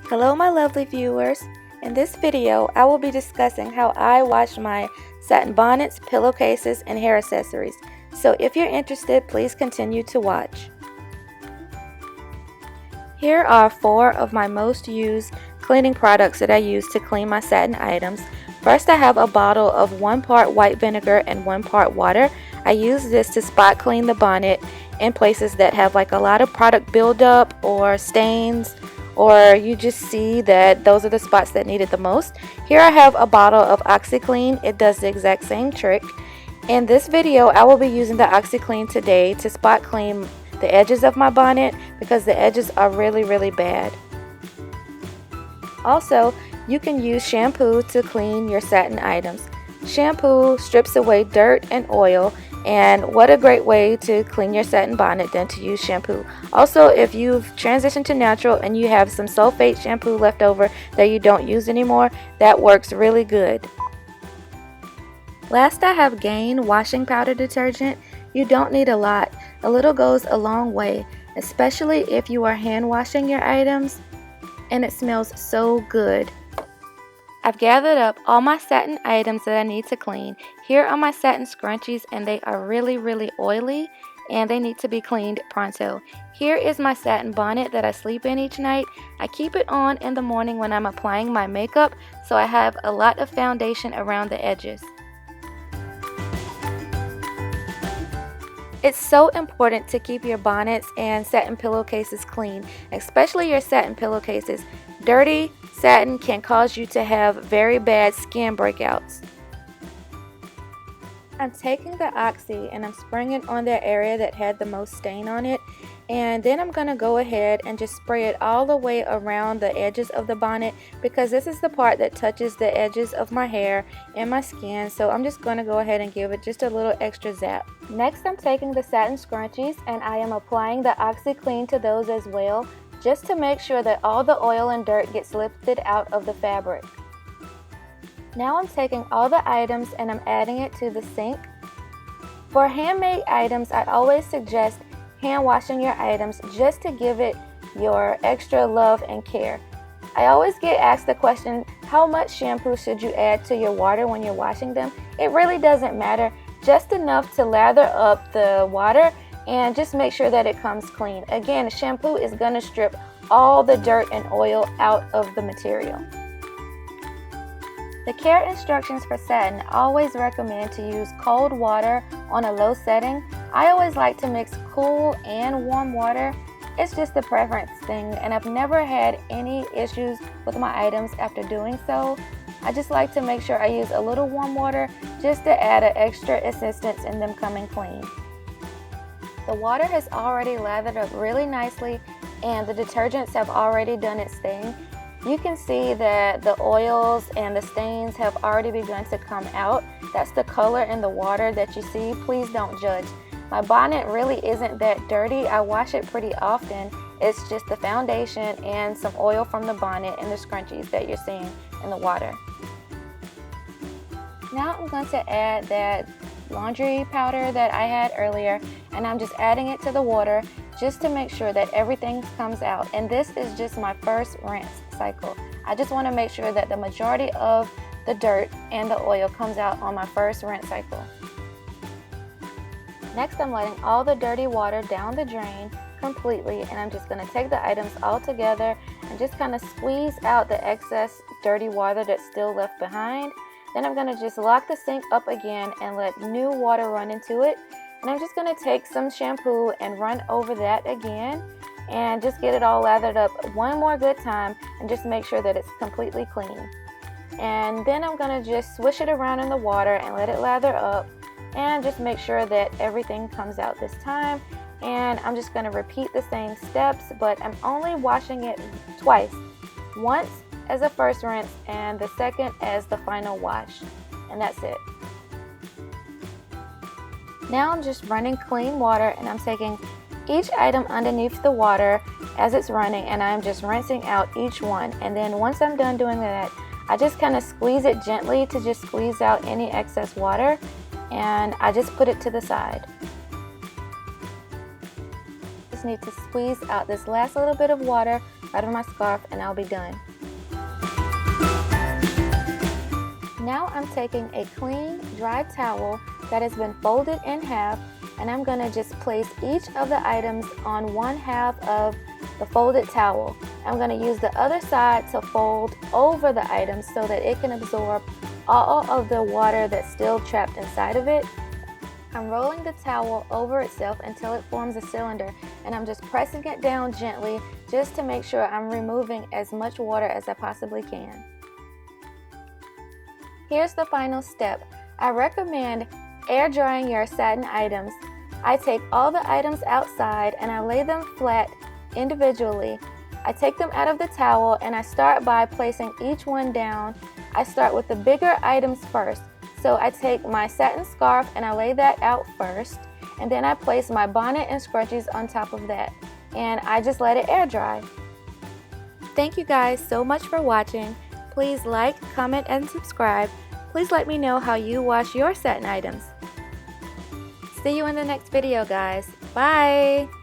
Hello my lovely viewers. In this video I will be discussing how I wash my satin bonnets, pillowcases, and hair accessories. So if you're interested, please continue to watch. Here are 4 of my most used cleaning products that I use to clean my satin items. First, I have a bottle of 1 part white vinegar and 1 part water. I use this to spot clean the bonnet in places that have like a lot of product buildup or stains, or you just see that those are the spots that need it the most. Here I have a bottle of OxiClean. It does the exact same trick. In this video, I will be using the OxiClean today to spot clean the edges of my bonnet because the edges are really bad. Also, you can use shampoo to clean your satin items. Shampoo strips away dirt and oil, and what a great way to clean your satin bonnet than to use shampoo. Also, if you've transitioned to natural and you have some sulfate shampoo left over that you don't use anymore, that works really good. Last, I have Gain washing powder detergent. You don't need a lot. A little goes a long way, especially if you are hand washing your items, and it smells so good. I've gathered up all my satin items that I need to clean. Here are my satin scrunchies, and they are really oily and they need to be cleaned pronto. Here is my satin bonnet that I sleep in each night. I keep it on in the morning when I'm applying my makeup, so I have a lot of foundation around the edges. It's so important to keep your bonnets and satin pillowcases clean, especially your satin pillowcases. Dirty satin can cause you to have very bad skin breakouts. I'm taking the Oxy and I'm spraying it on that area that had the most stain on it, and then I'm going to go ahead and just spray it all the way around the edges of the bonnet because this is the part that touches the edges of my hair and my skin, so I'm just going to go ahead and give it just a little extra zap. Next, I'm taking the satin scrunchies and I am applying the OxiClean to those as well, just to make sure that all the oil and dirt gets lifted out of the fabric. Now I'm taking all the items and I'm adding it to the sink. For handmade items, I always suggest hand washing your items just to give it your extra love and care. I always get asked the question, how much shampoo should you add to your water when you're washing them? It really doesn't matter, just enough to lather up the water and just make sure that it comes clean. Again, shampoo is going to strip all the dirt and oil out of the material. The care instructions for satin always recommend to use cold water on a low setting. I always like to mix cool and warm water. It's just a preference thing, and I've never had any issues with my items after doing so. I just like to make sure I use a little warm water just to add an extra assistance in them coming clean. The water has already lathered up really nicely and the detergents have already done its thing. You can see that the oils and the stains have already begun to come out. That's the color in the water that you see. Please don't judge. My bonnet really isn't that dirty. I wash it pretty often. It's just the foundation and some oil from the bonnet and the scrunchies that you're seeing in the water. Now I'm going to add that laundry powder that I had earlier, and I'm just adding it to the water just to make sure that everything comes out. And this is just my first rinse cycle. I just want to make sure that the majority of the dirt and the oil comes out on my first rinse cycle. Next, I'm letting all the dirty water down the drain completely, and I'm just going to take the items all together and just kind of squeeze out the excess dirty water that's still left behind. Then I'm going to just lock the sink up again and let new water run into it. And I'm just going to take some shampoo and run over that again and just get it all lathered up one more good time and just make sure that it's completely clean. And then I'm going to just swish it around in the water and let it lather up and just make sure that everything comes out this time. And I'm just going to repeat the same steps, but I'm only washing it twice. Once as a first rinse and the second as the final wash, and that's it. Now I'm just running clean water and I'm taking each item underneath the water as it's running and I'm just rinsing out each one. And then once I'm done doing that, I just kind of squeeze it gently to just squeeze out any excess water, and I just put it to the side. just need to squeeze out this last little bit of water out of my scarf and I'll be done. Now I'm taking a clean, dry towel that has been folded in half, and I'm going to just place each of the items on one half of the folded towel. I'm going to use the other side to fold over the items so that it can absorb all of the water that's still trapped inside of it. I'm rolling the towel over itself until it forms a cylinder, and I'm just pressing it down gently just to make sure I'm removing as much water as I possibly can. Here's the final step. I recommend air drying your satin items. I take all the items outside and I lay them flat individually. I take them out of the towel and I start by placing each one down. I start with the bigger items first. So I take my satin scarf and I lay that out first, and then I place my bonnet and scrunchies on top of that, and I just let it air dry. Thank you guys so much for watching. Please like, comment, and subscribe. Please let me know how you wash your satin items. See you in the next video, guys. Bye!